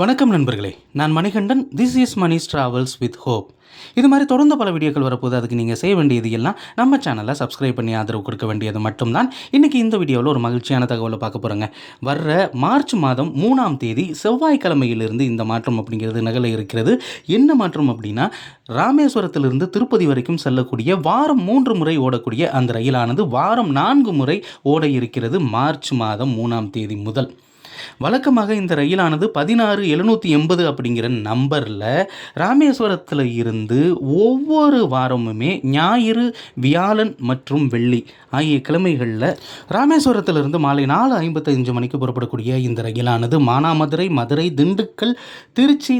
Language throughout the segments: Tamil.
வணக்கம் நண்பர்களே, நான் Manikandan. This is Mani's travels with hope. இது மாதிரி தொடர்ந்து பல வீடியோக்கள் வரப்போது. அதுக்கு நீங்கள் செய்ய வேண்டியது எல்லாம் நம்ம சேனலை சப்ஸ்கிரைப் பண்ணி ஆதரவு கொடுக்க வேண்டியது மட்டும்தான். இன்றைக்கி இந்த வீடியோவில் ஒரு மகிழ்ச்சியான தகவலை பார்க்க போகிறோங்க. வர்ற மார்ச் மாதம் 3ஆம் தேதி செவ்வாய்க்கிழமையிலிருந்து இந்த மாற்றம் அப்படிங்கிறது நிகழ இருக்கிறது. என்ன மாற்றம் அப்படின்னா, ராமேஸ்வரத்திலிருந்து திருப்பதி வரைக்கும் செல்லக்கூடிய வாரம் 3 முறை ஓடக்கூடிய அந்த ரயிலானது வாரம் 4 முறை ஓட இருக்கிறது. மார்ச் மாதம் 3ஆம் தேதி முதல். வழக்கமாக இந்த ரயிலானது 16780 அப்படிங்கிற நம்பரில் ராமேஸ்வரத்தில் இருந்து ஒவ்வொரு வாரமுமே ஞாயிறு, வியாழன் மற்றும் வெள்ளி ஆகிய கிழமைகளில் ராமேஸ்வரத்திலிருந்து மாலை 4:55 மணிக்கு புறப்படக்கூடிய இந்த ரயிலானது மானாமதுரை, மதுரை, திண்டுக்கல்,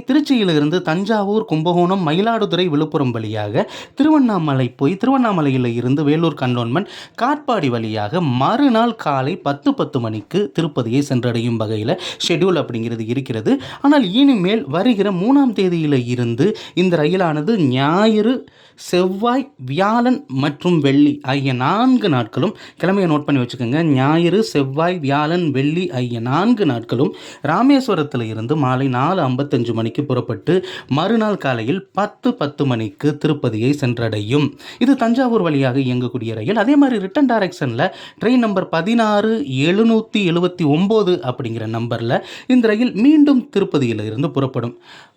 திருச்சியிலிருந்து தஞ்சாவூர், கும்பகோணம், மயிலாடுதுறை, விழுப்புரம் வழியாக திருவண்ணாமலை போய் திருவண்ணாமலையில் இருந்து வேலூர் கண்டோன்மெண்ட், காட்பாடி வழியாக மறுநாள் காலை 10:10 மணிக்கு திருப்பதியை சென்றடையும் வகையில் ஷெட்யூல் அப்படிங்கிறது இருக்கிறது. ஆனால் இனிமேல் வருகிற 3ஆம் தேதியில் இருந்து இந்த ரயிலானது ஞாயிறு, செவ்வாய், வியாழன் மற்றும் வெள்ளி ஆகிய 4 நாட்களும், கிழமையை நோட் பண்ணி வச்சுக்கோங்க, ஞாயிறு, செவ்வாய், வியாழன், வெள்ளி ஆகிய 4 நாட்களும் ராமேஸ்வரத்தில் இருந்து மாலை 4:55 மணிக்கு புறப்பட்டு மறுநாள் காலையில் 10:10 மணிக்கு திருப்பதியை சென்றடையும். இது தஞ்சாவூர் வழியாக இயங்கக்கூடிய ரயில். அதே மாதிரி ரிட்டன் டைரக்ஷனில் ட்ரெயின் நம்பர் 16779 அப்படிங்கிற நம்பரில் இந்த ரயில் மீண்டும் திருப்பதியில் இருந்து புறப்படும்.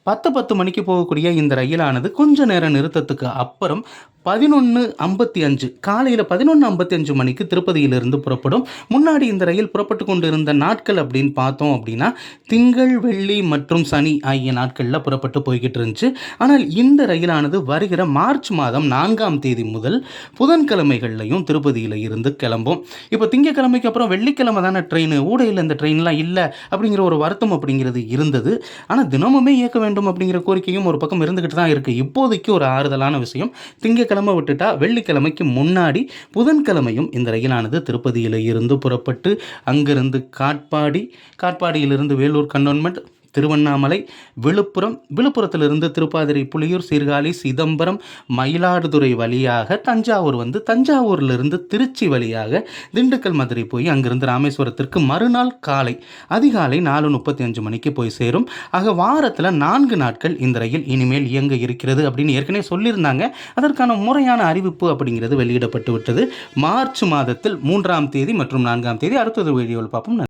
10:10 மணிக்கு போகக்கூடிய இந்த ரயிலானது கொஞ்ச நேரம் நிறுத்தத்துக்கு அப்புறம் 11:55 காலையில் 11:55 மணிக்கு திருப்பதியிலிருந்து புறப்படும். முன்னாடி இந்த ரயில் புறப்பட்டு கொண்டு இருந்த நாட்கள் அப்படின்னு பார்த்தோம் அப்படின்னா திங்கள், வெள்ளி மற்றும் சனி ஆகிய நாட்களில் புறப்பட்டு போய்கிட்டு இருந்துச்சு. ஆனால் இந்த ரயிலானது வருகிற மார்ச் மாதம் 4ஆம் தேதி முதல் புதன்கிழமைகள்லையும் திருப்பதியில் இருந்து கிளம்பும். இப்போ திங்கக்கிழமைக்கு அப்புறம் வெள்ளிக்கிழமை தானே ட்ரெயின், ஊடையில் இந்த ட்ரெயின்லாம் இல்லை அப்படிங்கிற ஒரு வருத்தம் அப்படிங்கிறது இருந்தது. ஆனால் தினமுமே இயக்க வேண்டும் அப்படிங்கிற கோரிக்கையும் ஒரு பக்கம் இருந்துகிட்டு தான் இருக்குது. இப்போதைக்கு ஒரு ஆறுதலான விஷயம், திங்கக்கிழமை விட்டுட்டா வெள்ளிக்கிழமைக்கு முன்னாடி புதன்கிழமையும் இந்த ரயிலானது திருப்பதியில் இருந்து புறப்பட்டு அங்கிருந்து காட்பாடியிலிருந்து வேலூர் கண்டோன்மெண்ட், திருவண்ணாமலை, விழுப்புரத்திலிருந்து திருப்பாதிரை, புலியூர், சீர்காழி, சிதம்பரம், மயிலாடுதுறை வழியாக தஞ்சாவூர் வந்து தஞ்சாவூரிலிருந்து திருச்சி வழியாக திண்டுக்கல், மதுரை போய் அங்கிருந்து ராமேஸ்வரத்திற்கு மறுநாள் காலை அதிகாலை 4:35 மணிக்கு போய் சேரும். ஆக வாரத்தில் 4 நாட்கள் இந்த ரயில் இனிமேல் இயங்க இருக்கிறது அப்படின்னு ஏற்கனவே சொல்லியிருந்தாங்க. அதற்கான முறையான அறிவிப்பு அப்படிங்கிறது வெளியிடப்பட்டு விட்டது. மார்ச் மாதத்தில் 3ஆம் தேதி மற்றும் 4ஆம் தேதி அடுத்தது வீடியோவில் பார்ப்போம்.